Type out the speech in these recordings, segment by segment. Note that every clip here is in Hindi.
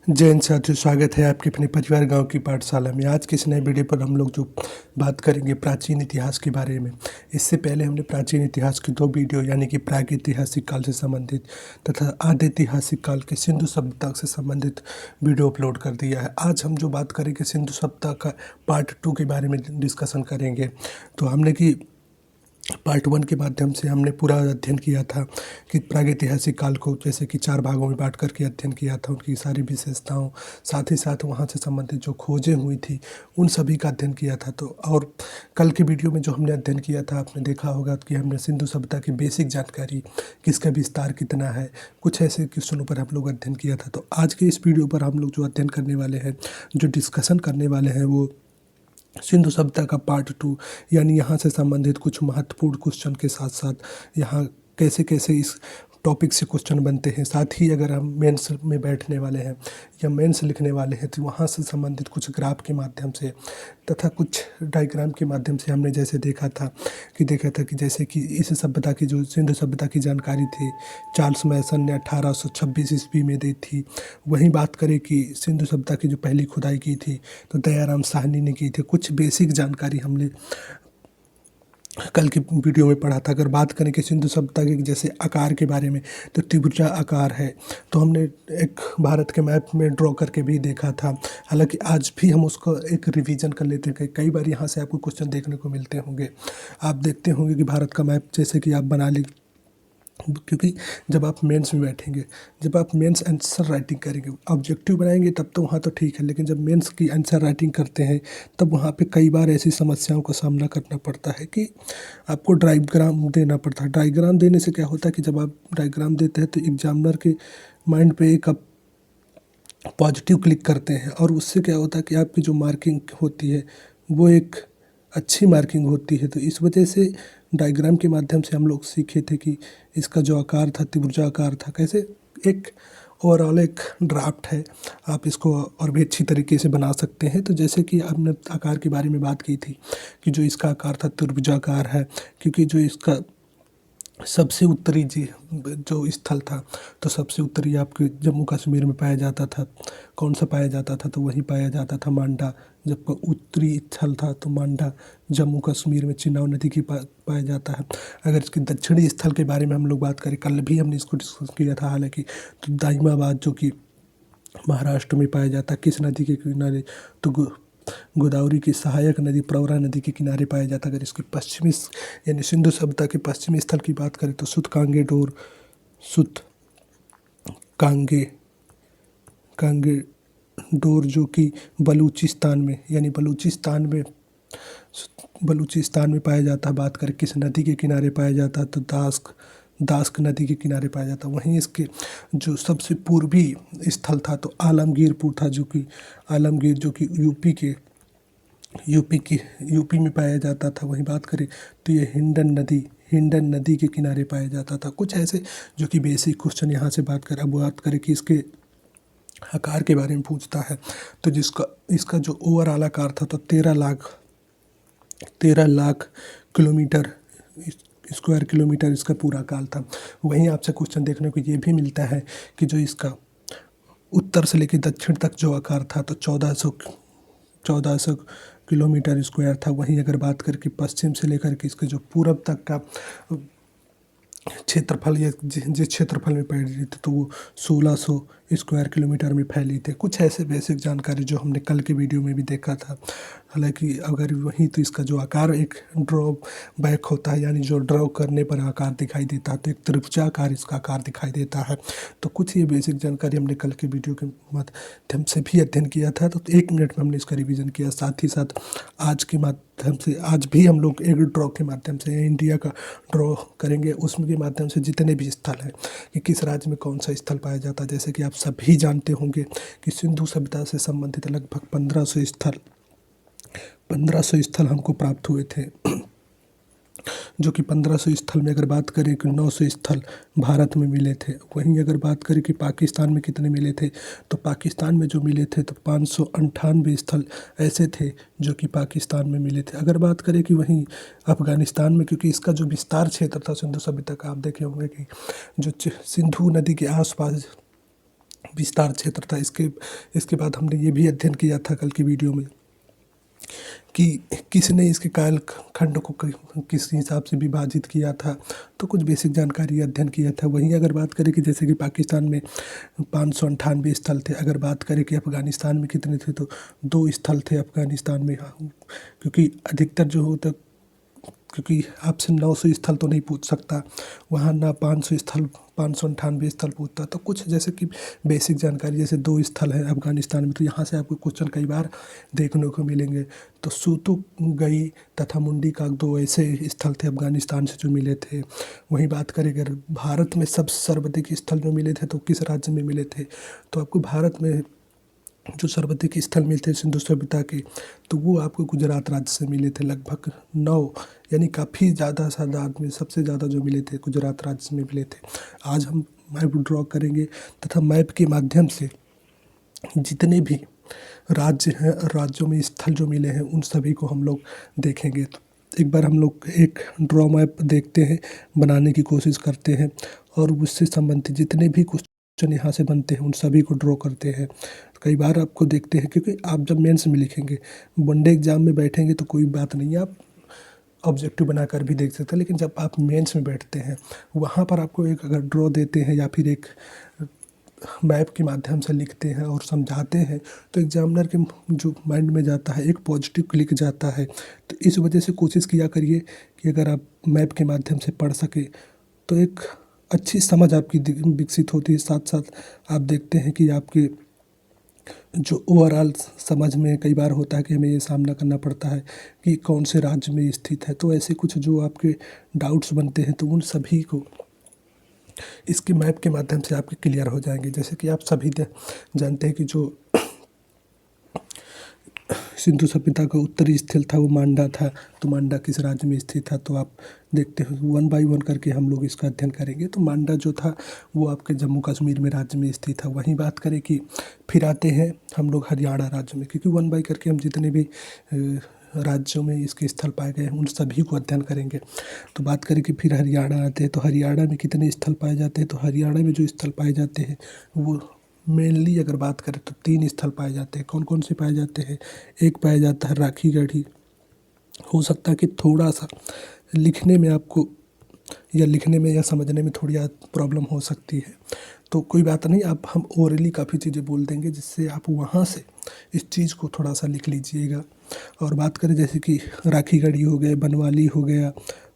जय हिंद साथियों, स्वागत है आपके अपने परिवार गांव की पाठशाला में। आज के इस नए वीडियो पर हम लोग जो बात करेंगे प्राचीन इतिहास के बारे में। इससे पहले हमने प्राचीन इतिहास की 2 वीडियो यानी कि प्रागैतिहासिक काल से संबंधित तथा आदिऐतिहासिक काल के सिंधु सभ्यता से संबंधित वीडियो अपलोड कर दिया है। आज हम जो बात करेंगे सिंधु सभ्यता का पार्ट 2 के बारे में डिस्कशन करेंगे। तो हमने कि पार्ट 1 के माध्यम से हमने पूरा अध्ययन किया था कि प्रागैतिहासिक काल को जैसे कि 4 भागों में बांट करके अध्ययन किया था, उनकी सारी विशेषताओं, साथ ही साथ वहाँ से संबंधित जो खोजें हुई थी उन सभी का अध्ययन किया था। तो और कल के वीडियो में जो हमने अध्ययन किया था, आपने देखा होगा कि हमने सिंधु सभ्यता की बेसिक जानकारी, किसका विस्तार कितना है, कुछ ऐसे क्वेश्चनों पर हम लोग अध्ययन किया था। तो आज के इस वीडियो पर हम लोग जो अध्ययन करने वाले हैं, जो डिस्कशन करने वाले हैं, वो सिंधु सभ्यता का पार्ट 2 यानी यहाँ से संबंधित कुछ महत्वपूर्ण क्वेश्चन के साथ साथ यहाँ कैसे कैसे इस टॉपिक से क्वेश्चन बनते हैं। साथ ही अगर हम मेंस में बैठने वाले हैं या मेंस लिखने वाले हैं तो वहाँ से संबंधित कुछ ग्राफ के माध्यम से तथा कुछ डायग्राम के माध्यम से हमने जैसे देखा था कि जैसे कि इस सभ्यता की जो सिंधु सभ्यता की जानकारी थी चार्ल्स मैसन ने 1826 ईस्वी में दी थी। वहीं बात करें कि सिंधु सभ्यता की जो पहली खुदाई की थी तो दयाराम साहनी ने की थी। कुछ बेसिक जानकारी हमने कल की वीडियो में पढ़ा था। अगर बात करें कि सिंधु सभ्यता के जैसे आकार के बारे में तो त्रिभुजा आकार है, तो हमने एक भारत के मैप में ड्रॉ करके भी देखा था। हालांकि आज भी हम उसको एक रिवीजन कर लेते हैं। कई बार यहाँ से आपको क्वेश्चन देखने को मिलते होंगे। आप देखते होंगे कि भारत का मैप जैसे कि आप बना ली, क्योंकि जब आप मेंस में बैठेंगे, जब आप मेंस आंसर राइटिंग करेंगे, ऑब्जेक्टिव बनाएंगे तब तो वहाँ तो ठीक है, लेकिन जब मेंस की आंसर राइटिंग करते हैं तब वहाँ पे कई बार ऐसी समस्याओं का सामना करना पड़ता है कि आपको डायग्राम देना पड़ता है। डायग्राम देने से क्या होता है कि जब आप डायग्राम देते हैं तो एग्जामिनर के माइंड पे एक आप पॉजिटिव क्लिक करते हैं और उससे क्या होता है कि आपकी जो मार्किंग होती है वो एक अच्छी मार्किंग होती है। तो इस वजह से डायग्राम के माध्यम से हम लोग सीखे थे कि इसका जो आकार था त्रिभुजा आकार था। कैसे एक ओवरऑल एक ड्राफ्ट है, आप इसको और भी अच्छी तरीके से बना सकते हैं। तो जैसे कि हमने आकार के बारे में बात की थी कि जो इसका आकार था त्रिभुजाकार है, क्योंकि जो इसका सबसे उत्तरी जो स्थल था तो सबसे उत्तरी आपके जम्मू कश्मीर में पाया जाता था। कौन सा पाया जाता था? तो वहीं पाया जाता था मांडा। जब उत्तरी स्थल था तो मांडा जम्मू कश्मीर में चिनाब नदी की पाया जाता है। अगर इसके दक्षिणी स्थल के बारे में हम लोग बात करें, कल भी हमने इसको डिस्कस किया था हालांकि, तो दाइमाबाद जो कि महाराष्ट्र में पाया जाता है। किस नदी के किनारे? तो गोदावरी की सहायक नदी प्रवरा नदी के किनारे पाया जाता है। अगर इसके पश्चिमी यानी सिंधु सभ्यता के पश्चिमी स्थल की बात करें तो सुत कांगे डोर जो कि बलूचिस्तान में यानी बलूचिस्तान में पाया जाता है। बात करें किस नदी के किनारे पाया जाता है तो दास्क नदी के किनारे पाया जाता है। वहीं इसके जो सबसे पूर्वी स्थल था तो आलमगीरपुर था, जो कि यूपी में पाया जाता था। वहीं बात करें तो ये हिंडन नदी के किनारे पाया जाता था। कुछ ऐसे जो कि बेसिक क्वेश्चन यहाँ से बात करें कि इसके आकार के बारे में पूछता है तो इसका जो ओवरऑल आकार था तो 13 लाख किलोमीटर स्क्वायर किलोमीटर इसका पूरा आकार था। वहीं आपसे क्वेश्चन देखने को ये भी मिलता है कि जो इसका उत्तर से लेकर दक्षिण तक जो आकार था तो 1400 किलोमीटर स्क्वायर था। वहीं अगर बात करें कि पश्चिम से लेकर के इसके जो पूरब तक का क्षेत्रफल या जिस क्षेत्रफल में फैली थी तो वो 1600 स्क्वायर किलोमीटर में फैली थी। कुछ ऐसे बेसिक जानकारी जो हमने कल के वीडियो में भी देखा था। हालांकि अगर वहीं तो इसका जो आकार एक ड्रॉ बैक होता है, यानी जो ड्रॉ करने पर आकार दिखाई देता है तो एक त्रिभुजाकार इसका आकार दिखाई देता है। तो कुछ ये बेसिक जानकारी हमने कल के वीडियो के माध्यम से भी अध्ययन किया था। तो 1 मिनट में हमने इसका रिवीजन किया। साथ ही साथ आज के माध्यम से आज भी हम लोग एक ड्रॉ के माध्यम से इंडिया का ड्रॉ करेंगे, उसमें के माध्यम से जितने भी स्थल हैं कि किस राज्य में कौन सा स्थल पाया जाता है। जैसे कि आप सभी जानते होंगे कि सिंधु सभ्यता से संबंधित लगभग 1500 स्थल हमको प्राप्त हुए थे, जो कि 1500 स्थल में अगर बात करें कि 900 स्थल भारत में मिले थे। वहीं अगर बात करें कि पाकिस्तान में कितने मिले थे तो पाकिस्तान में जो मिले थे तो 598 स्थल ऐसे थे जो कि पाकिस्तान में मिले थे। अगर बात करें कि वहीं अफ़गानिस्तान में, क्योंकि इसका जो विस्तार क्षेत्र था सिंधु सभ्यता का, आप देखे होंगे कि जो सिंधु नदी के आसपास विस्तार क्षेत्र था। इसके बाद हमने ये भी अध्ययन किया था कल की वीडियो में कि किसने इसके कालखंड को किस हिसाब से विभाजित किया था, तो कुछ बेसिक जानकारी अध्ययन किया था। वहीं अगर बात करें कि जैसे कि पाकिस्तान में 598 स्थल थे, अगर बात करें कि अफ़गानिस्तान में कितने थे, तो 2 स्थल थे अफ़गानिस्तान में। क्योंकि अधिकतर जो होता, क्योंकि आपसे 900 स्थल तो नहीं पूछ सकता, वहाँ ना 500 स्थल 598 स्थल पूछता। तो कुछ जैसे कि बेसिक जानकारी, जैसे 2 स्थल है अफ़गानिस्तान में, तो यहाँ से आपको क्वेश्चन कई बार देखने को मिलेंगे। तो सूतुक गई तथा मुंडी का 2 ऐसे स्थल थे अफ़गानिस्तान से जो मिले थे। वहीं बात करें अगर भारत में सबसे सर्वाधिक स्थल जो मिले थे तो किस राज्य में मिले थे, तो आपको भारत में जो सर्वाधिक स्थल मिलते हैं सिंधु सभ्यता के, तो वो आपको गुजरात राज्य से मिले थे लगभग 9, यानी काफ़ी ज़्यादा तादाद में सबसे ज़्यादा जो मिले थे गुजरात राज्य में मिले थे। आज हम मैप ड्रॉ करेंगे तथा मैप के माध्यम से जितने भी राज्य हैं, राज्यों में स्थल जो मिले हैं, उन सभी को हम लोग देखेंगे। तो एक बार हम लोग एक ड्रॉ मैप देखते हैं, बनाने की कोशिश करते हैं और उससे संबंधित जितने भी क्वेश्चन यहाँ से बनते हैं उन सभी को ड्रॉ करते हैं। कई बार आपको देखते हैं, क्योंकि आप जब मेंस में लिखेंगे, वनडे एग्जाम में बैठेंगे तो कोई बात नहीं है, आप ऑब्जेक्टिव बनाकर भी देख सकते हैं, लेकिन जब आप मेंस में बैठते हैं वहाँ पर आपको एक अगर ड्रॉ देते हैं या फिर एक मैप के माध्यम से लिखते हैं और समझाते हैं, तो एग्जामिनर के जो माइंड में जाता है एक पॉजिटिव क्लिक जाता है। तो इस वजह से कोशिश किया करिए कि अगर आप मैप के माध्यम से पढ़ सके तो एक अच्छी समझ आपकी विकसित होती है। साथ साथ आप देखते हैं कि आपके जो ओवरऑल समझ में कई बार होता है कि हमें ये सामना करना पड़ता है कि कौन से राज्य में स्थित है, तो ऐसे कुछ जो आपके डाउट्स बनते हैं तो उन सभी को इसके मैप के माध्यम से आपके क्लियर हो जाएंगे। जैसे कि आप सभी जानते हैं कि जो सिंधु सभ्यता का उत्तरी स्थल था वो मांडा था, तो मांडा किस राज्य में स्थित था, तो आप देखते हैं 1 बाय 1 करके हम लोग इसका अध्ययन करेंगे। तो मांडा जो था वो आपके जम्मू कश्मीर में राज्य में स्थित था। वहीं बात करें कि फिर आते हैं हम लोग हरियाणा राज्य में, क्योंकि 1 बाय करके हम जितने भी राज्यों में इसके स्थल पाए गए हैं उन सभी को अध्ययन करेंगे। तो बात करें कि फिर हरियाणा आते हैं, तो हरियाणा में कितने स्थल पाए जाते हैं, तो हरियाणा में जो स्थल पाए जाते हैं वो मेनली अगर बात करें तो 3 स्थल पाए जाते हैं। कौन कौन से पाए जाते हैं, एक पाया जाता है राखीगढ़ी। हो सकता है कि थोड़ा सा लिखने में आपको या समझने में थोड़ी प्रॉब्लम हो सकती है, तो कोई बात नहीं, आप हम ओरली काफ़ी चीज़ें बोल देंगे जिससे आप वहाँ से इस चीज़ को थोड़ा सा लिख लीजिएगा। और बात करें जैसे कि राखीगढ़ी हो गए, बनवाली हो गया,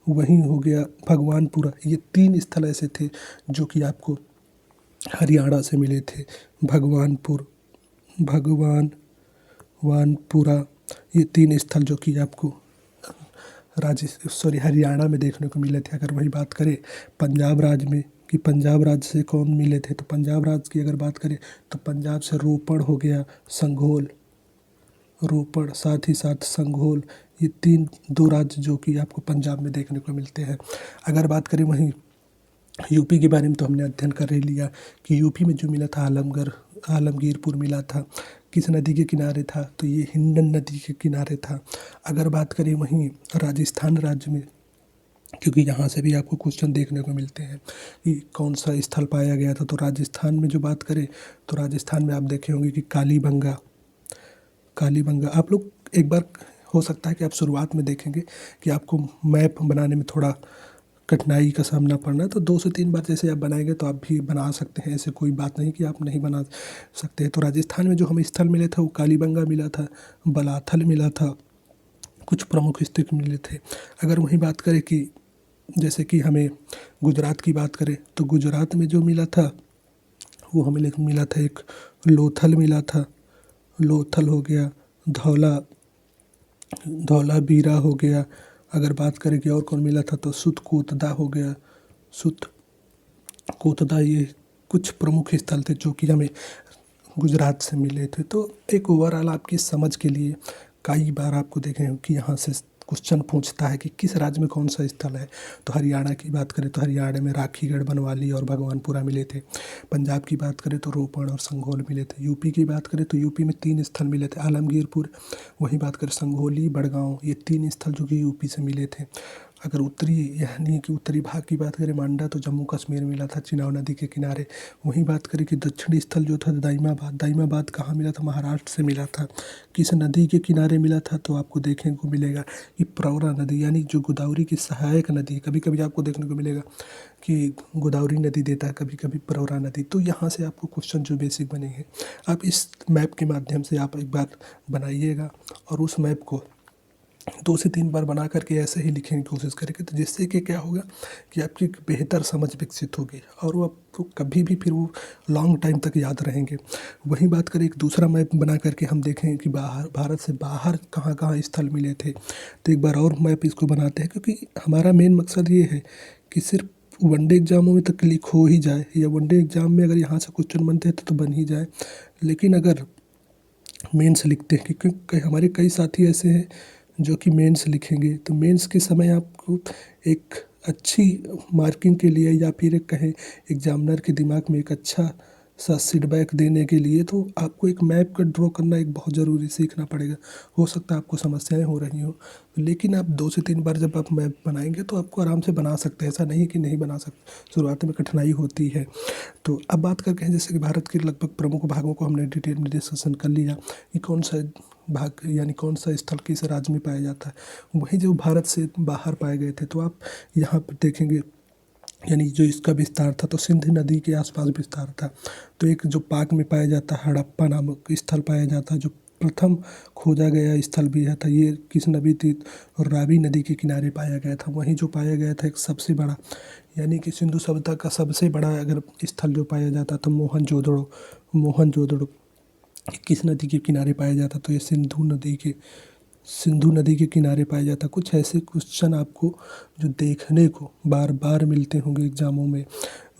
वहीं हो गया भगवानपुरा, ये 3 स्थल ऐसे थे जो कि आपको हरियाणा से मिले थे। भगवानपुरा ये 3 स्थल जो कि आपको हरियाणा में देखने को मिले थे। अगर वही बात करें पंजाब राज्य में कि पंजाब राज्य से कौन मिले थे, तो पंजाब राज्य की अगर बात करें तो पंजाब से रोपड़ हो गया, संघोल, रोपड़ साथ ही साथ संघोल, ये 2 राज्य जो कि आपको पंजाब में देखने को मिलते हैं। अगर बात करें वहीं यूपी के बारे में, तो हमने अध्ययन कर ही लिया कि यूपी में जो मिला था आलमगीरपुर मिला था। किस नदी के किनारे था, तो ये हिंडन नदी के किनारे था। अगर बात करें वहीं राजस्थान राज्य में, क्योंकि यहाँ से भी आपको क्वेश्चन देखने को मिलते हैं कि कौन सा स्थल पाया गया था, तो राजस्थान में जो बात करें तो राजस्थान में आप देखे होंगे कि कालीबंगा आप लोग एक बार हो सकता है कि आप शुरुआत में देखेंगे कि आपको मैप बनाने में थोड़ा कठिनाई का सामना पड़ना है, तो 2 से 3 बार जैसे आप बनाएंगे तो आप भी बना सकते हैं, ऐसे कोई बात नहीं कि आप नहीं बना सकते। तो राजस्थान में जो हमें स्थल मिले थे वो कालीबंगा मिला था, बलाथल मिला था, कुछ प्रमुख स्थल मिले थे। अगर वहीं बात करें कि जैसे कि हमें गुजरात की बात करें, तो गुजरात में जो मिला था वो हमें मिला था एक लोथल मिला था, लोथल हो गया, धौलावीरा हो गया। अगर बात करें कि और कौन मिला था, तो सुतकोतदा हो गया, सुतकोतदा, ये कुछ प्रमुख स्थल थे जो कि हमें गुजरात से मिले थे। तो एक ओवरऑल आपकी समझ के लिए कई बार आपको देखें कि यहाँ से क्वेश्चन पूछता है कि किस राज्य में कौन सा स्थल है। तो हरियाणा की बात करें तो हरियाणा में राखीगढ़, बनवाली और भगवानपुरा मिले थे। पंजाब की बात करें तो रोपड़ और संघोल मिले थे। यूपी की बात करें तो यूपी में 3 स्थल मिले थे, आलमगीरपुर, वहीं बात करें संघोली, बड़गांव, ये 3 स्थल जो कि यूपी से मिले थे। अगर उत्तरी यानी कि उत्तरी भाग की बात करें मांडा, तो जम्मू कश्मीर मिला था चिनाब नदी के किनारे। वहीं बात करें कि दक्षिणी स्थल जो था दाइमाबाद, दाइमाबाद कहाँ मिला था, महाराष्ट्र से मिला था। किस नदी के किनारे मिला था, तो आपको देखने को मिलेगा कि प्रवरा नदी, यानी जो गोदावरी की सहायक नदी, कभी कभी आपको देखने को मिलेगा कि गोदावरी नदी देता है, कभी कभी प्रवरा नदी। तो यहाँ से आपको क्वेश्चन जो बेसिक बनेंगे, आप इस मैप के माध्यम से आप एक बार बनाइएगा और उस मैप को 2 से 3 बार बना करके ऐसे ही लिखने की कोशिश करेंगे, तो जिससे कि क्या होगा कि आपकी एक बेहतर समझ विकसित होगी और वो आपको कभी भी फिर वो लॉन्ग टाइम तक याद रहेंगे। वहीं बात करें एक दूसरा मैप बना करके हम देखें कि बाहर, भारत से बाहर कहाँ कहाँ स्थल मिले थे, तो एक बार और मैप इसको बनाते हैं, क्योंकि हमारा मेन मकसद ये है कि सिर्फ वनडे एग्जामों में तक क्लिक हो ही जाए, या वनडे एग्जाम में अगर यहाँ से क्वेश्चन बनते हैं तो बन ही जाए। लेकिन अगर मेंस लिखते हैं, क्योंकि हमारे कई साथी ऐसे हैं जो कि मेंस लिखेंगे, तो मेंस के समय आपको एक अच्छी मार्किंग के लिए, या फिर एक कहें एग्जामिनर के दिमाग में एक अच्छा सा फीडबैक देने के लिए, तो आपको एक मैप का ड्रॉ करना एक बहुत ज़रूरी सीखना पड़ेगा। हो सकता है आपको समस्याएं हो रही हो, लेकिन आप 2 से 3 बार जब आप मैप बनाएंगे तो आपको आराम से बना सकते हैं, ऐसा नहीं कि नहीं बना सकते, शुरुआत में कठिनाई होती है। तो अब बात करते हैं जैसे कि भारत के लगभग प्रमुख भागों को हमने डिटेल में डिस्कशन कर लिया कि कौन सा भाग यानी कौन सा स्थल किस राज्य में पाया जाता है। वहीं जो भारत से बाहर पाए गए थे, तो आप यहाँ पर देखेंगे यानी जो इसका विस्तार था, तो सिंध नदी के आसपास विस्तार था। तो एक जो पाक में पाया जाता है हड़प्पा नामक स्थल पाया जाता है, जो प्रथम खोजा गया स्थल भी है था, ये किस नदी थी, और रावी नदी के किनारे पाया गया था। वहीं जो पाया गया था एक सबसे बड़ा यानी कि सिंधु सभ्यता का सबसे बड़ा अगर स्थल जो पाया जाता तो मोहनजोदड़ो, मोहनजोदड़ो किस नदी के किनारे पाया जाता, तो ये सिंधु नदी के किनारे पाया जाता। कुछ ऐसे क्वेश्चन आपको जो देखने को बार बार मिलते होंगे एग्जामों में।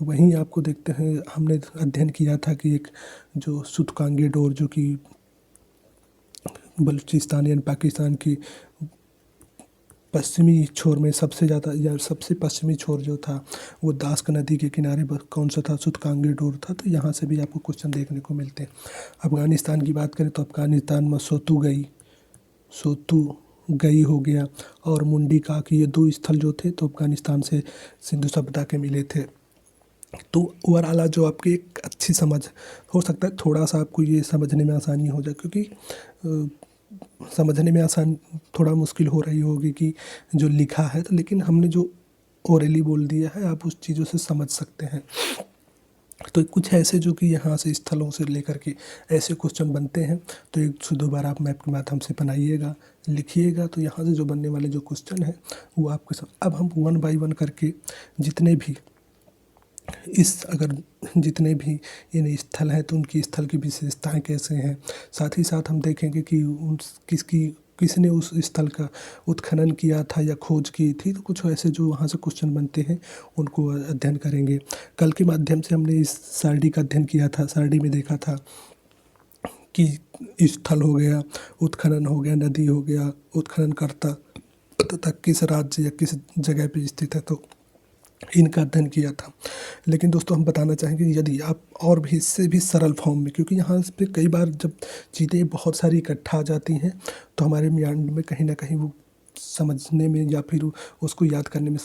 वहीं आपको देखते हैं, हमने अध्ययन किया था कि एक जो सूतकांगे डोर जो कि बलूचिस्तान यानी पाकिस्तान की पश्चिमी छोर में सबसे ज़्यादा या सबसे पश्चिमी छोर जो था वो दास्क नदी के किनारे कौन सा था, सूतकांगे डोर था। तो यहाँ से भी आपको क्वेश्चन देखने को मिलते हैं। अफ़गानिस्तान की बात करें तो अफ़गानिस्तान में सोतू गई हो गया और मुंडी का, कि ये 2 स्थल जो थे तो अफ़गानिस्तान से सिंधु सभ्यता के मिले थे। तो ओवरऑल जो आपकी एक अच्छी समझ हो सकता है, थोड़ा सा आपको ये समझने में आसानी हो जाए, क्योंकि समझने में आसान थोड़ा मुश्किल हो रही होगी कि जो लिखा है, तो लेकिन हमने जो ओरली बोल दिया है आप उस चीज़ों से समझ सकते हैं। तो कुछ ऐसे जो कि यहाँ से स्थलों से लेकर के ऐसे क्वेश्चन बनते हैं, तो 1 से 2 बार आप मैप के माध्यम से बनाइएगा, लिखिएगा, तो यहाँ से जो बनने वाले जो क्वेश्चन हैं वो आपके साथ। अब हम 1 बाय 1 करके जितने भी जितने भी इन स्थल हैं तो उनकी स्थल की विशेषताएं कैसे हैं, साथ ही साथ हम देखेंगे कि किसने उस स्थल का उत्खनन किया था या खोज की थी। तो कुछ ऐसे जो वहाँ से क्वेश्चन बनते हैं उनको अध्ययन करेंगे। कल के माध्यम से हमने इस सारणी का अध्ययन किया था। सारणी में देखा था कि स्थल हो गया, उत्खनन हो गया, नदी हो गया, उत्खननकर्ता तथा किस राज्य या किस जगह पे स्थित है, तो इनका अध्ययन किया था। लेकिन दोस्तों हम बताना चाहेंगे यदि आप और भी इससे भी सरल फॉर्म में, क्योंकि यहाँ पे कई बार जब चीज़ें बहुत सारी इकट्ठा आ जाती हैं तो हमारे माइंड में कहीं ना कहीं वो समझने में या फिर उसको याद करने में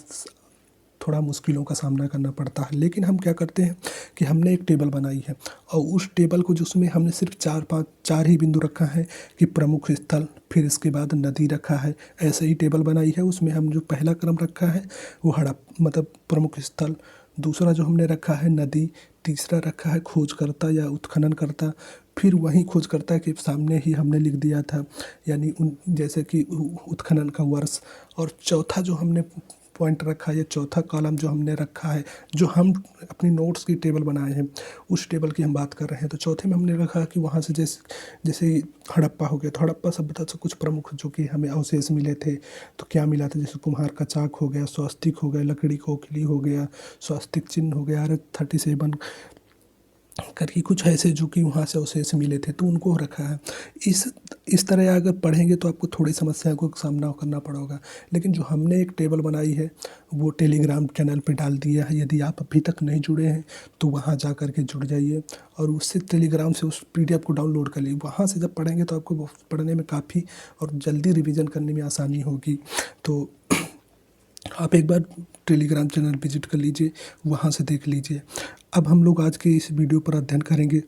थोड़ा मुश्किलों का सामना करना पड़ता है। लेकिन हम क्या करते हैं कि हमने एक टेबल बनाई है और उस टेबल को जिसमें हमने सिर्फ 4 ही बिंदु रखा है कि प्रमुख स्थल, फिर इसके बाद नदी रखा है, ऐसे ही टेबल बनाई है। उसमें हम जो पहला क्रम रखा है वो मतलब प्रमुख स्थल, दूसरा जो हमने रखा है नदी, तीसरा रखा है खोजकर्ता या उत्खननकर्ता, फिर वहीं खोजकर्ता के सामने ही हमने लिख दिया था यानी जैसे कि उत्खनन का वर्ष, और चौथा जो हमने पॉइंट रखा है या चौथा कॉलम जो हमने रखा है, जो हम अपनी नोट्स की टेबल बनाए हैं उस टेबल की हम बात कर रहे हैं। तो चौथे में हमने रखा कि वहाँ से जैसे हड़प्पा हो गया, तो हड़प्पा सभ्यता से कुछ प्रमुख जो कि हमें अवशेष मिले थे, तो क्या मिला था, जैसे कुम्हार का चाक हो गया, स्वास्तिक हो गया, लकड़ी खोखली हो गया, स्वास्तिक चिन्ह हो गया, R37 करके कुछ ऐसे जो कि वहाँ से अवशेष मिले थे, तो उनको रखा है। इस तरह अगर पढ़ेंगे तो आपको थोड़ी समस्याओं को सामना करना पड़ेगा। लेकिन जो हमने एक टेबल बनाई है वो टेलीग्राम चैनल पे डाल दिया है। यदि आप अभी तक नहीं जुड़े हैं तो वहाँ जा कर के जुड़ जाइए और उससे टेलीग्राम से उस PDF को डाउनलोड कर लीजिए। वहाँ से जब पढ़ेंगे तो आपको पढ़ने में काफ़ी और जल्दी रिविज़न करने में आसानी होगी। तो आप एक बार टेलीग्राम चैनल विजिट कर लीजिए, वहाँ से देख लीजिए। अब हम लोग आज के इस वीडियो पर अध्ययन करेंगे,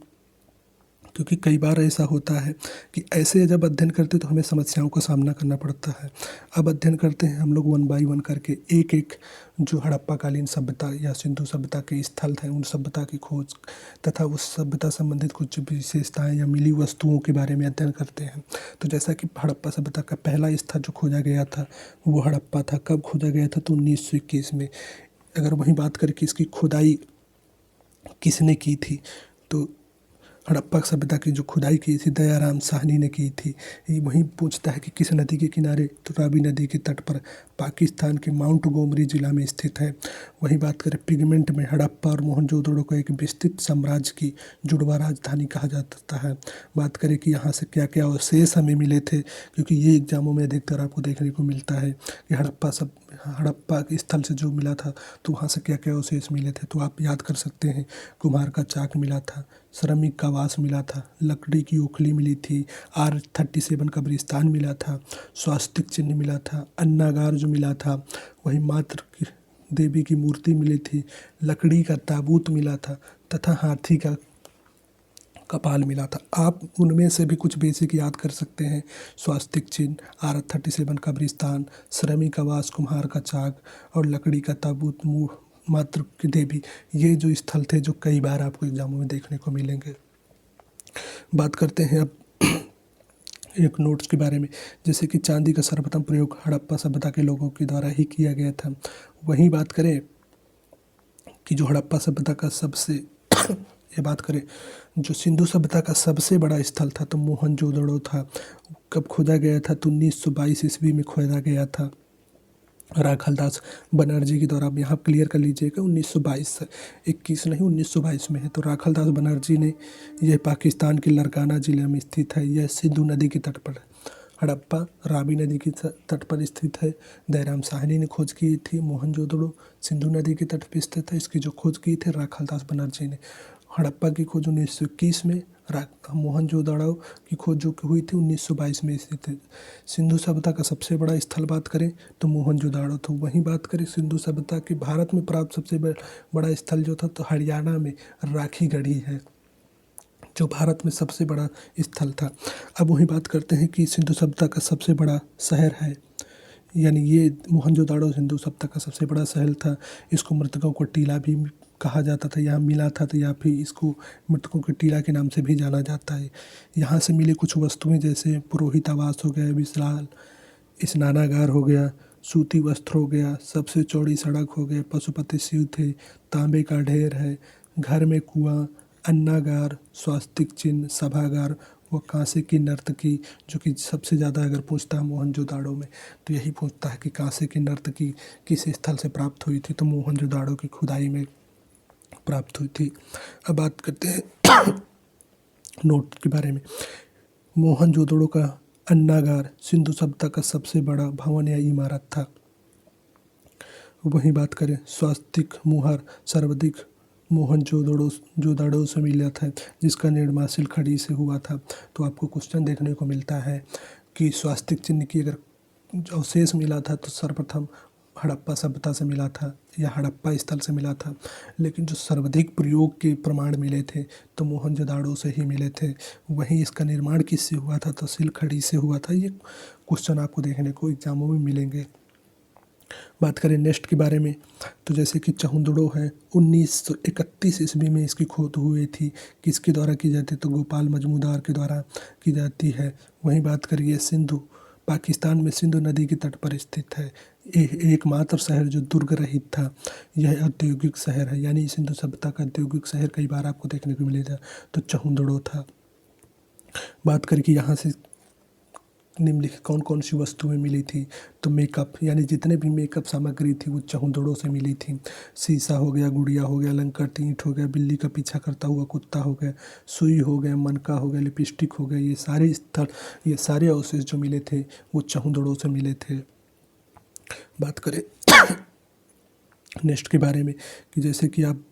क्योंकि कई बार ऐसा होता है कि ऐसे जब अध्ययन करते तो हमें समस्याओं का सामना करना पड़ता है। अब अध्ययन करते हैं हम लोग वन बाय वन करके एक एक जो हड़प्पाकालीन सभ्यता या सिंधु सभ्यता के स्थल थे, उन सभ्यता की खोज तथा उस सभ्यता संबंधित कुछ विशेषताएं या मिली वस्तुओं के बारे में अध्ययन करते हैं। तो जैसा कि हड़प्पा सभ्यता का पहला स्थल जो खोजा गया था वो हड़प्पा था। कब खोजा गया था? तो 1921 में। अगर वहीं बात करें कि इसकी खुदाई किसने की थी, तो हड़प्पा सभ्यता की जो खुदाई की थी दयाराम साहनी ने की थी। ये वहीं पूछता है कि किस नदी के किनारे? तो रावी नदी के तट पर पाकिस्तान के माउंट गोमरी जिला में स्थित है। वहीं बात करें पिगमेंट में, हड़प्पा और मोहनजोदड़ो को एक विस्तृत साम्राज्य की जुड़वा राजधानी कहा जाता है। बात करें कि यहाँ से क्या क्या अवशेष हमें मिले थे, क्योंकि ये एग्जामों में अधिकतर आपको देखने को मिलता है कि हड़प्पा के स्थल से जो मिला था तो वहाँ से क्या क्या अवशेष मिले थे। तो आप याद कर सकते हैं, कुम्हार का चाक मिला था, श्रमिक का वास मिला था, लकड़ी की ओखली मिली थी, R37 कब्रिस्तान मिला था, स्वास्तिक चिन्ह मिला था, अन्नागार जो मिला था, वही मातृ की देवी की मूर्ति मिली थी, लकड़ी का ताबूत मिला था तथा हाथी का कपाल मिला था। आप उनमें से भी कुछ बेसिक याद कर सकते हैं। स्वास्तिक चिन्ह, R37 कब्रिस्तान, श्रमिक आवास, कुम्हार का चाक और लकड़ी का ताबूत, मातृ की देवी, ये जो स्थल थे जो कई बार आपको एग्जामों में देखने को मिलेंगे। बात करते हैं अब एक नोट्स के बारे में, जैसे कि चांदी का सर्वप्रथम प्रयोग हड़प्पा सभ्यता के लोगों के द्वारा ही किया गया था। वहीं बात करें कि जो हड़प्पा सभ्यता का सबसे ये बात करें जो सिंधु सभ्यता का सबसे बड़ा स्थल था तो मोहनजोदड़ो था। कब खोदा गया था? तो 1922 ईस्वी में खोदा गया था राखालदास बनर्जी के द्वारा। आप यहाँ क्लियर कर लीजिएगा 1922, 21 नहीं 1922 में है। तो राखालदास बनर्जी ने, यह पाकिस्तान के लरकाना जिले में स्थित है। यह सिंधु नदी के तट पर है। हड़प्पा रावी नदी के तट पर स्थित है। दयाराम साहनी ने खोज की थी। मोहनजोदड़ो सिंधु नदी के तट पर स्थित है। इसकी जो खोज की थी राखालदास बनर्जी ने। हड़प्पा की खोज 1921 में, मोहनजोदड़ो की खोज जो हुई थी 1922 में स्थित है। सिंधु सभ्यता का सबसे बड़ा स्थल बात करें तो मोहनजोदड़ो। तो वहीं बात करें सिंधु सभ्यता के भारत में प्राप्त सबसे बड़ा स्थल जो था तो हरियाणा में राखी गढ़ी है, जो भारत में सबसे बड़ा स्थल था। अब वहीं बात करते हैं कि सिंधु सभ्यता का सबसे बड़ा शहर है, यानी ये मोहनजोदड़ो सिंधु सभ्यता का सबसे बड़ा शहर था। इसको मृतकों को टीला भी कहा जाता था। यहाँ मिला था तो या फिर इसको मृतकों के टीला के नाम से भी जाना जाता है। यहाँ से मिले कुछ वस्तुएं जैसे पुरोहित आवास हो गया, विशाल स्नानागार हो गया, सूती वस्त्र हो गया, सबसे चौड़ी सड़क हो गया, पशुपति शिव थे, तांबे का ढेर है, घर में कुआं, अन्नागार, स्वास्तिक चिन्ह, सभागार व कांसे की नर्तकी, जो कि सबसे ज़्यादा अगर पूछता है मोहनजोदड़ो में तो यही पूछता है कि कांसे की नर्तकी किस स्थल से प्राप्त हुई थी, तो मोहनजोदड़ो की खुदाई में प्राप्त हुई थी। अब बात करते हैं नोट के बारे में। मोहनजोदड़ो का अन्नागार सिंधु सभ्यता का सबसे बड़ा भवन या इमारत था। वहीं बात करें स्वास्तिक मुहर सर्वाधिक मोहनजोदड़ो से मिला था, जिसका निर्माण सिलखड़ी से हुआ था। तो आपको क्वेश्चन देखने को मिलता है कि स्वास्तिक चिन्ह की अगर अवशेष मिला था तो सर्वप्रथम हड़प्पा सभ्यता से मिला था या हड़प्पा स्थल से मिला था, लेकिन जो सर्वाधिक प्रयोग के प्रमाण मिले थे तो मोहनजोदड़ो से ही मिले थे। वहीं इसका निर्माण किससे हुआ था? तो सिलखड़ी से हुआ था। ये क्वेश्चन आपको देखने को एग्जामों में मिलेंगे। बात करें नेक्स्ट के बारे में तो जैसे कि चहुंदड़ो है, 1931 ईस्वी में इसकी खोज हुई थी। किसके द्वारा की जाती है? तो गोपाल मजमूदार के द्वारा की जाती है। वहीं बात करिए सिंधु, पाकिस्तान में सिंधु नदी के तट पर स्थित है। एकमात्र शहर जो दुर्ग रहित था, यह औद्योगिक शहर है, यानी सिंधु सभ्यता का औद्योगिक शहर कई बार आपको देखने को मिलेगा तो चहुंदड़ो था। बात करके यहाँ से निम्नलिखित कौन कौन सी वस्तुएं मिली थी? तो मेकअप, यानी जितने भी मेकअप सामग्री थी वो चहुंदड़ो से मिली थी। शीशा हो गया, गुड़िया हो गया, लंका ईंट हो गया, बिल्ली का पीछा करता हुआ कुत्ता हो गया, सुई हो गया, मनका हो गया, लिपस्टिक हो गया, ये सारे अवशेष जो मिले थे वो चहुंदड़ो से मिले थे। बात करें नेक्स्ट के बारे में कि जैसे कि आप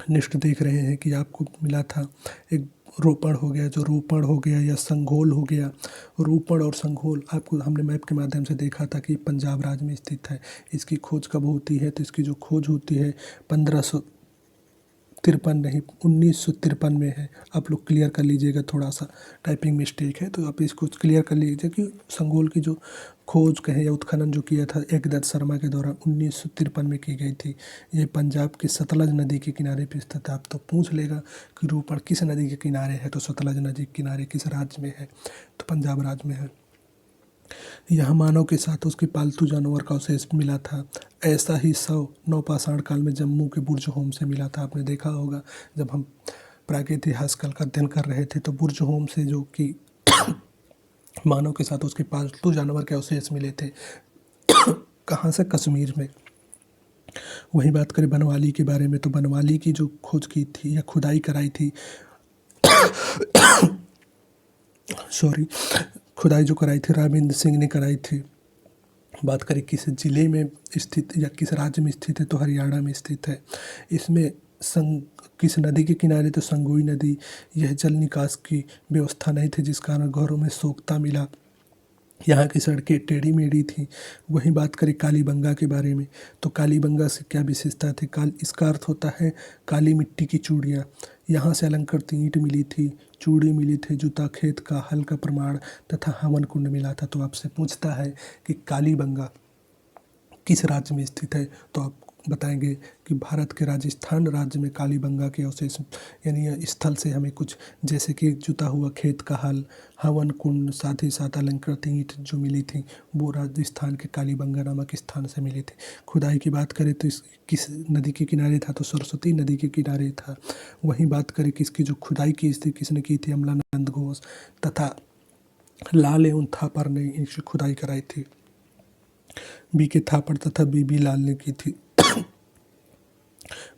नेक्स्ट देख रहे हैं कि आपको मिला था एक रोपड़ हो गया, जो रोपड़ हो गया या संघोल हो गया। रोपड़ और संघोल आपको हमने मैप के माध्यम से देखा था कि पंजाब राज्य में स्थित है। इसकी खोज कब होती है? तो इसकी जो खोज होती है 1553 नहीं 1953 में है। आप लोग क्लियर कर लीजिएगा, थोड़ा सा टाइपिंग मिस्टेक है तो आप इसको क्लियर कर लीजिए कि संगोल की जो खोज कहें या उत्खनन जो किया था एकदत्त शर्मा के द्वारा 1953 में की गई थी। ये पंजाब की सतलज नदी के किनारे पर स्थित है। आप तो पूछ लेगा कि रोपड़ किस नदी के किनारे है, तो सतलज नदी के किनारे किस राज्य में है? तो पंजाब राज्य में है। यह मानव के साथ उसके पालतू जानवर का अवशेष मिला था। ऐसा ही शव नवपाषाण काल में जम्मू के बुर्ज होम से मिला था। आपने देखा होगा जब हम प्रागैतिहासिक काल का अध्ययन कर रहे थे तो बुर्ज होम से जो कि मानव के साथ उसके पालतू जानवर के अवशेष मिले थे। कहाँ से? कश्मीर में। वहीं बात करें बनवाली के बारे में, तो बनवाली की जो खोज की थी या खुदाई कराई थी सॉरी खुदाई जो कराई थी राविंद्र सिंह ने कराई थी। बात करें किस जिले में स्थित या किस राज्य में स्थित है, तो हरियाणा में स्थित है। इसमें किस नदी के किनारे? तो संगोई नदी। यह जल निकास की व्यवस्था नहीं थी जिस कारण घरों में सोखता मिला। यहाँ की सड़कें टेढ़ी मेढ़ी थी। वहीं बात करें कालीबंगा के बारे में, तो कालीबंगा से क्या विशेषता थी? इसका अर्थ होता है काली मिट्टी की चूड़ियाँ। यहाँ से अलंकृत ईंट मिली थी, चूड़ी मिली थी, जूता खेत का हल का प्रमाण तथा हवन कुंड मिला था। तो आपसे पूछता है कि कालीबंगा किस राज्य में स्थित है, तो आप बताएंगे कि भारत के राजस्थान राज्य में कालीबंगा के अवशेष यानी स्थल से हमें कुछ जैसे कि जुता हुआ खेत का हल, हवन कुंड, साथ ही साथ अलंकृत ईंट जो मिली थी वो राजस्थान के कालीबंगा नामक स्थान से मिली थी। खुदाई की बात करें तो इस किस नदी के किनारे था? तो सरस्वती नदी के किनारे था। वहीं बात करें किसकी जो खुदाई की थी, किसने की थी? अमलानंद घोष तथा लाल एवं थापर ने इनकी खुदाई कराई थी। बीके थापड़ तथा बीबी लाल ने की थी।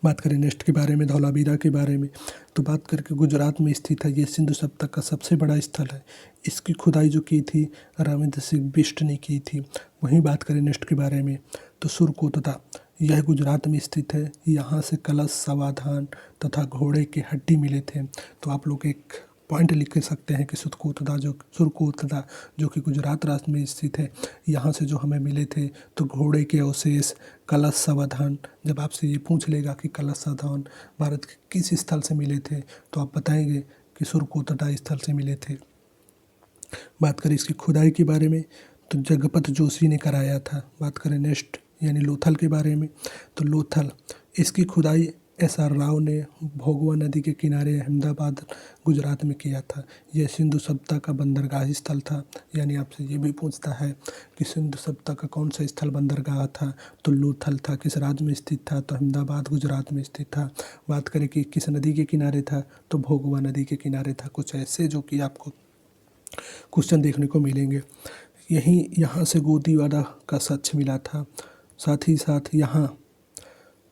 बात करें नेक्स्ट के बारे में, धौलावीरा के बारे में, तो बात करके गुजरात में स्थित है। ये सिंधु सभ्यता का सबसे बड़ा स्थल है। इसकी खुदाई जो की थी राविंद्र सिंह बिष्ट ने की थी। वहीं बात करें नेक्स्ट के बारे में, तो सुरकोतता यह गुजरात में स्थित है। यहाँ से कलश, समाधान तथा घोड़े के हड्डी मिले थे। तो आप लोग एक पॉइंट लिख सकते हैं कि सुरकोतदा जो कि गुजरात राज्य में स्थित है, यहाँ से जो हमें मिले थे तो घोड़े के अवशेष, कलश, सावधान। जब आपसे ये पूछ लेगा कि कलश सावधान भारत के किस स्थल से मिले थे, तो आप बताएंगे कि सुरकोतदा स्थल से मिले थे। बात करें इसकी खुदाई के बारे में, तो जगपत जोशी ने कराया था। बात करें नेक्स्ट यानी लोथल के बारे में, तो लोथल इसकी खुदाई SR राव ने भोगवा नदी के किनारे अहमदाबाद गुजरात में किया था। यह सिंधु सभ्यता का बंदरगाह स्थल था। यानी आपसे ये भी पूछता है कि सिंधु सभ्यता का कौन सा स्थल बंदरगाह था, तो लोथल था। किस राज्य में स्थित था? तो अहमदाबाद गुजरात में स्थित था। बात करें कि किस नदी के किनारे था, तो भोगवा नदी के किनारे था। कुछ ऐसे जो कि आपको क्वेश्चन देखने को मिलेंगे। यहाँ से गोदीवाड़ा का साक्ष्य मिला था। साथ ही साथ यहाँ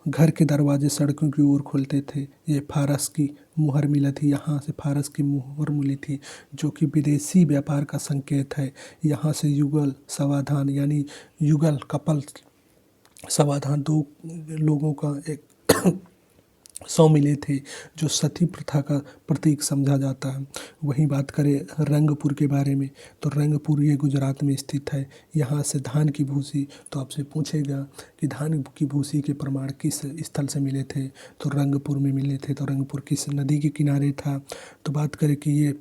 घर के दरवाजे सड़कों की ओर खुलते थे। ये फारस की मुहर मिली थी। यहाँ से फारस की मुहर मिली थी जो कि विदेशी व्यापार का संकेत है। यहाँ से युगल समाधान यानी युगल कपल समाधान, दो लोगों का एक शव मिले थे जो सती प्रथा का प्रतीक समझा जाता है। वहीं बात करें रंगपुर के बारे में, तो रंगपुर ये गुजरात में स्थित है। यहाँ से धान की भूसी, तो आपसे पूछेगा कि धान की भूसी के प्रमाण किस स्थल से मिले थे, तो रंगपुर में मिले थे। तो रंगपुर किस नदी के किनारे था? तो बात करें कि ये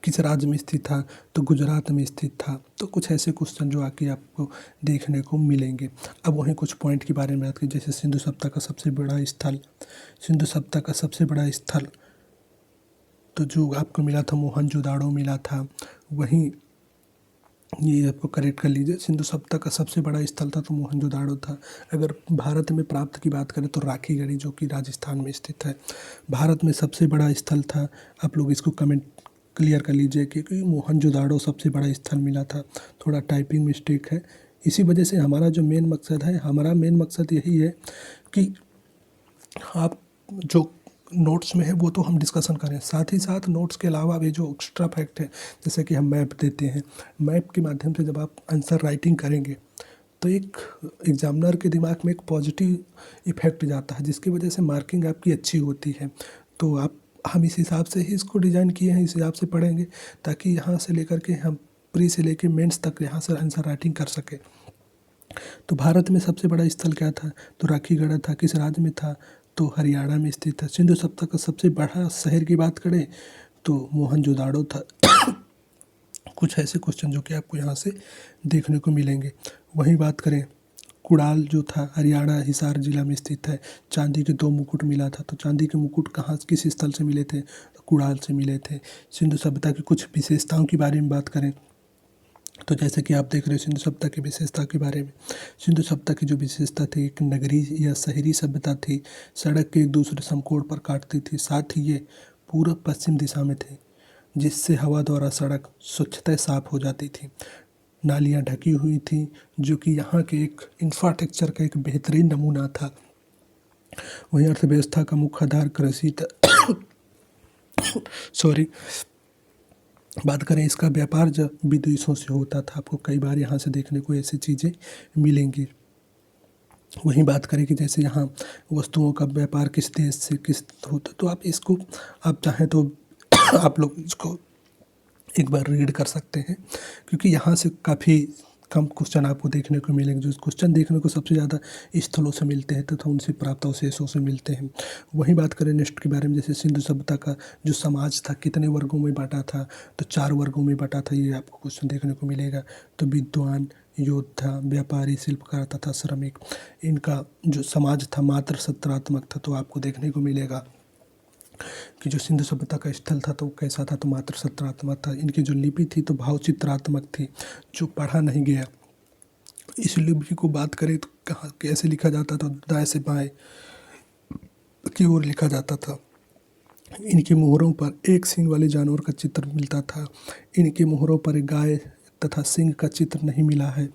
किस राज्य में स्थित था, तो गुजरात में स्थित था। तो कुछ ऐसे क्वेश्चन जो आके आपको देखने को मिलेंगे। अब वहीं कुछ पॉइंट के बारे में बात करें, जैसे सिंधु सभ्यता का सबसे बड़ा स्थल, सिंधु सभ्यता का सबसे बड़ा स्थल तो जो आपको मिला था मोहनजोदाड़ो मिला था। वहीं ये आपको करेक्ट कर लीजिए, सिंधु सभ्यता का सबसे बड़ा स्थल था तो मोहनजोदाड़ो था। अगर भारत में प्राप्त की बात करें तो राखीगढ़ी जो कि राजस्थान में स्थित है। भारत में सबसे बड़ा स्थल था, आप लोग इसको कमेंट क्लियर कर लीजिए क्योंकि मोहनजोदाड़ो सबसे बड़ा स्थल मिला था। थोड़ा टाइपिंग मिस्टेक है, इसी वजह से हमारा जो मेन मकसद है, हमारा मेन मकसद यही है कि आप जो नोट्स में है वो तो हम डिस्कशन करें, साथ ही साथ नोट्स के अलावा भी जो एक्स्ट्रा फैक्ट है, जैसे कि हम मैप देते हैं, मैप के माध्यम से जब आप आंसर राइटिंग करेंगे तो एक एग्जामिनर के दिमाग में एक पॉजिटिव इफेक्ट जाता है जिसकी वजह से मार्किंग आपकी अच्छी होती है। तो आप हम इस हिसाब से ही इसको डिज़ाइन किए हैं, इस हिसाब से पढ़ेंगे ताकि यहाँ से लेकर के हम प्री से लेकर मेंस तक यहाँ से आंसर राइटिंग कर सकें। तो भारत में सबसे बड़ा स्थल क्या था? तो राखीगढ़ था। किस राज्य में था? तो हरियाणा में स्थित था। सिंधु सभ्यता का सबसे बड़ा शहर की बात करें तो मोहनजोदाड़ो था। कुछ ऐसे क्वेश्चन जो कि आपको यहाँ से देखने को मिलेंगे। वहीं बात करें कुड़ाल जो था हरियाणा हिसार जिला में स्थित है। चांदी के 2 मुकुट मिला था। तो चांदी के मुकुट कहाँ किस स्थल से मिले थे? तो कुड़ाल से मिले थे। सिंधु सभ्यता की कुछ विशेषताओं के बारे में बात करें तो जैसे कि आप देख रहे हो सिंधु सभ्यता की विशेषता के बारे में। सिंधु सभ्यता की जो विशेषता थी, एक नगरी या शहरी सभ्यता थी। सड़क के एक दूसरे समकोण पर काटती थी। साथ ही ये पूर्व पश्चिम दिशा में थे, जिससे हवा द्वारा सड़क स्वच्छता साफ हो जाती थी। नालियाँ ढकी हुई थी, जो कि यहाँ के एक इंफ्रास्ट्रक्चर का एक बेहतरीन नमूना था। वहीं अर्थव्यवस्था का मुख्य आधार कृषि सॉरी बात करें इसका व्यापार जब विदेशों से होता था। आपको कई बार यहाँ से देखने को ऐसी चीज़ें मिलेंगी। वहीं बात करें कि जैसे यहाँ वस्तुओं का व्यापार किस देश से किस होता, तो आप इसको आप चाहें तो आप लोग इसको एक बार रीड कर सकते हैं, क्योंकि यहाँ से काफ़ी कम क्वेश्चन आपको देखने को मिलेंगे। जो क्वेश्चन देखने को सबसे ज़्यादा स्थलों से मिलते हैं तथा उनसे प्राप्त अवशेषों से मिलते हैं। वहीं बात करें नेक्स्ट के बारे में, जैसे सिंधु सभ्यता का जो समाज था कितने वर्गों में बांटा था? तो 4 वर्गों में बांटा था। ये आपको क्वेश्चन देखने को मिलेगा। तो विद्वान, योद्धा, व्यापारी, शिल्पकार तथा श्रमिक, इनका जो समाज था मात्र सत्रात्मक था। तो आपको देखने को मिलेगा कि जो सिंधु सभ्यता का स्थल था तो कैसा था? तो मात्र सत्रात्मक था। इनकी जो लिपि थी तो भावचित्रात्मक थी, जो पढ़ा नहीं गया। इस लिपि को बात करें तो कहाँ कैसे लिखा जाता था? दाएं से बाएं की ओर लिखा जाता था। इनके मोहरों पर एक सींग वाले जानवर का चित्र मिलता था। इनके मोहरों पर एक गाय तथा सिंह का चित्र नहीं मिला है,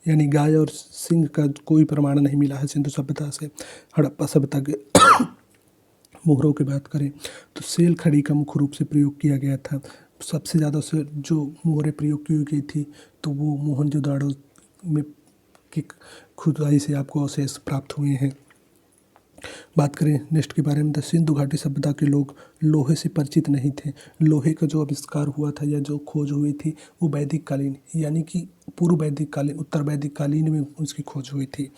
यानी गाय और सिंह का कोई प्रमाण नहीं मिला है सिंधु सभ्यता से। हड़प्पा सभ्यता के मोहरों की बात करें तो सेल खड़ी का मुख्य रूप से प्रयोग किया गया था। सबसे ज़्यादा से जो मोहरें प्रयोग की गई थी तो वो मोहनजोदाड़ो में की खुदाई से आपको अवशेष प्राप्त हुए हैं। बात करें नेक्स्ट के बारे में तो सिंधु घाटी सभ्यता के लोग लोहे से परिचित नहीं थे। लोहे का जो आविष्कार हुआ था या जो खोज हुई थी वो वैदिक कालीन, यानी कि पूर्व वैदिक कालीन, उत्तर वैदिक कालीन में उसकी खोज हुई थी।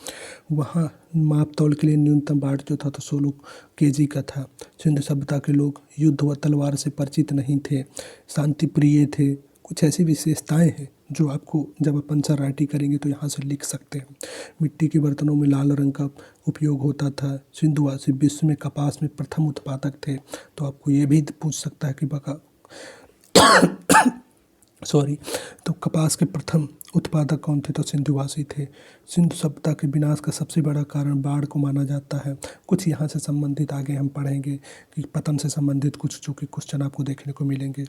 वहाँ माप तौल के लिए न्यूनतम बाट जो था तो 16 kg का था। सिंधु सभ्यता के लोग युद्ध व तलवार से परिचित नहीं थे, शांति प्रिय थे। कुछ ऐसी विशेषताएं हैं जो आपको जब आप आंसर राइटिंग करेंगे तो यहाँ से लिख सकते हैं। मिट्टी के बर्तनों में लाल रंग का उपयोग होता था। सिंधुवासी विश्व में कपास में प्रथम उत्पादक थे। तो आपको ये भी पूछ सकता है कि तो कपास के प्रथम उत्पादक कौन थे? तो सिंधुवासी थे। सिंधु सभ्यता के विनाश का सबसे बड़ा कारण बाढ़ को माना जाता है। कुछ यहाँ से संबंधित आगे हम पढ़ेंगे कि पतन से संबंधित कुछ जो कि क्वेश्चन आपको देखने को मिलेंगे।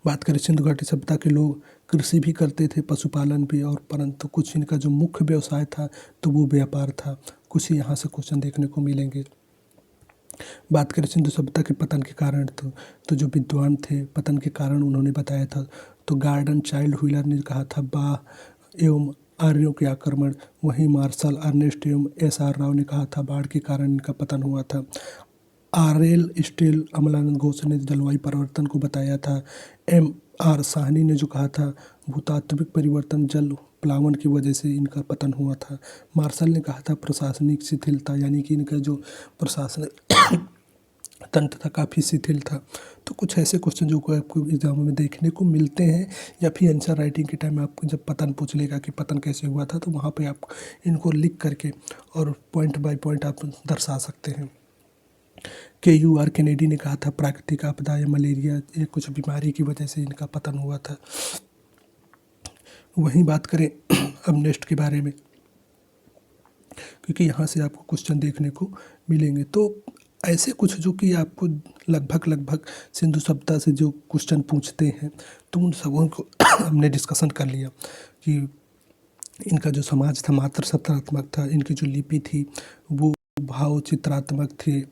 बात करें सिंधु घाटी सभ्यता के लोग कृषि भी करते थे, पशुपालन भी, और परंतु कुछ इनका जो मुख्य व्यवसाय था तो वो व्यापार था। कुछ यहाँ से क्वेश्चन देखने को मिलेंगे। बात करें सिंधु सभ्यता के पतन के कारण तो जो विद्वान थे पतन के कारण उन्होंने बताया था। तो गार्डन चाइल्ड व्हीलर ने कहा था बाह एवं आर्यों के आक्रमण। वहीं मार्शल अर्नेस्ट एवं SR राव ने कहा था बाढ़ के कारण इनका पतन हुआ था। RL स्टील अमलानंद घोष ने जलवायु परिवर्तन को बताया था। MR साहनी ने जो कहा था भूतात्विक परिवर्तन जल प्लावन की वजह से इनका पतन हुआ था। मार्शल ने कहा था प्रशासनिक शिथिलता, यानी कि इनका जो प्रशासनिक तंत्र था काफ़ी शिथिल था। तो कुछ ऐसे क्वेश्चन जो को आपको एग्जामों में देखने को मिलते हैं, या फिर आंसर राइटिंग के टाइम में आपको जब पतन पूछ लेगा कि पतन कैसे हुआ था तो वहाँ पे आप इनको लिख करके और पॉइंट बाय पॉइंट आप दर्शा सकते हैं। KUR केनेडी ने कहा था प्राकृतिक आपदा या मलेरिया या कुछ बीमारी की वजह से इनका पतन हुआ था। वहीं बात करें अब नेक्स्ट के बारे में, क्योंकि यहाँ से आपको क्वेश्चन देखने को मिलेंगे। तो ऐसे कुछ जो कि आपको लगभग सिंधु सभ्यता से जो क्वेश्चन पूछते हैं तो उन सबों को हमने डिस्कशन कर लिया कि इनका जो समाज था मात्र सत्रात्मक था। इनकी जो लिपि थी वो भाव चित्रात्मक थी।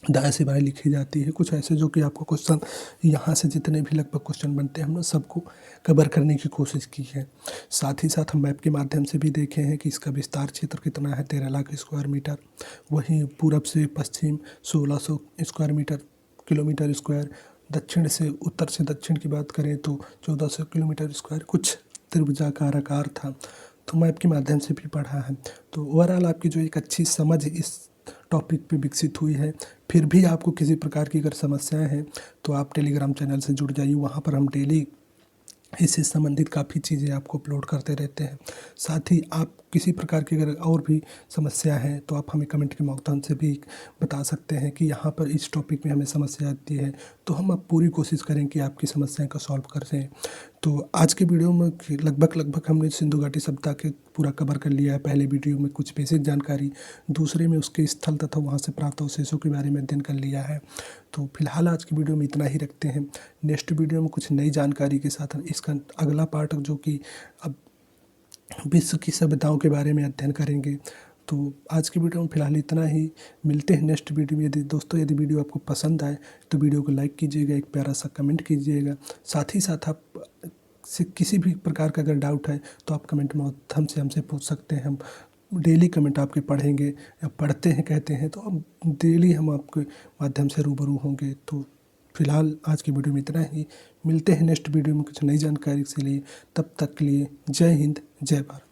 दाएं से बाएं लिखी जाती है, कुछ ऐसे जो कि आपको क्वेश्चन यहाँ से जितने भी लगभग क्वेश्चन बनते हैं हमने सबको कवर करने की कोशिश की है। साथ ही साथ हम मैप के माध्यम से भी देखे हैं कि इसका विस्तार क्षेत्र कितना है, 13 लाख स्क्वायर मीटर। वहीं पूरब से पश्चिम 1600 स्क्वायर मीटर किलोमीटर स्क्वायर, दक्षिण से उत्तर से दक्षिण की बात करें तो 1400 किलोमीटर स्क्वायर कुछ त्रिभुजाकार आकार था। तो मैप के माध्यम से भी पढ़ा है। तो ओवरऑल आपकी जो एक अच्छी समझ इस टॉपिक पे विकसित हुई है। फिर भी आपको किसी प्रकार की अगर समस्याएं हैं तो आप टेलीग्राम चैनल से जुड़ जाइए, वहाँ पर हम डेली इससे संबंधित काफ़ी चीज़ें आपको अपलोड करते रहते हैं। साथ ही आप किसी प्रकार की अगर और भी समस्या है तो आप हमें कमेंट के माध्यम से भी बता सकते हैं कि यहाँ पर इस टॉपिक में हमें समस्या आती है, तो हम अब पूरी कोशिश करें कि आपकी समस्याएं को सॉल्व कर दें। तो आज के वीडियो में लगभग हमने सिंधु घाटी सभ्यता के पूरा कवर कर लिया है। पहले वीडियो में कुछ बेसिक जानकारी, दूसरे में उसके स्थल तथा वहाँ से प्राप्त अवशेषों के बारे में अध्ययन कर लिया है। तो फिलहाल आज की वीडियो में इतना ही रखते हैं। नेक्स्ट वीडियो में कुछ नई जानकारी के साथ इसका अगला पार्ट जो कि अब विश्व की सभ्यताओं के बारे में अध्ययन करेंगे। तो आज की वीडियो में फिलहाल इतना ही। मिलते हैं नेक्स्ट वीडियो में। यदि वीडियो आपको पसंद आए तो वीडियो को लाइक कीजिएगा, एक प्यारा सा कमेंट कीजिएगा। साथ ही साथ आप से किसी भी प्रकार का अगर डाउट है तो आप कमेंट में हमसे पूछ सकते हैं। हम डेली कमेंट आपके पढ़ेंगे या पढ़ते हैं कहते हैं, तो हम डेली हम आपके माध्यम से रूबरू होंगे। तो फिलहाल आज की वीडियो में इतना ही। मिलते हैं नेक्स्ट वीडियो में कुछ नई जानकारी के लिए। तब तक के लिए जय हिंद, जय भारत।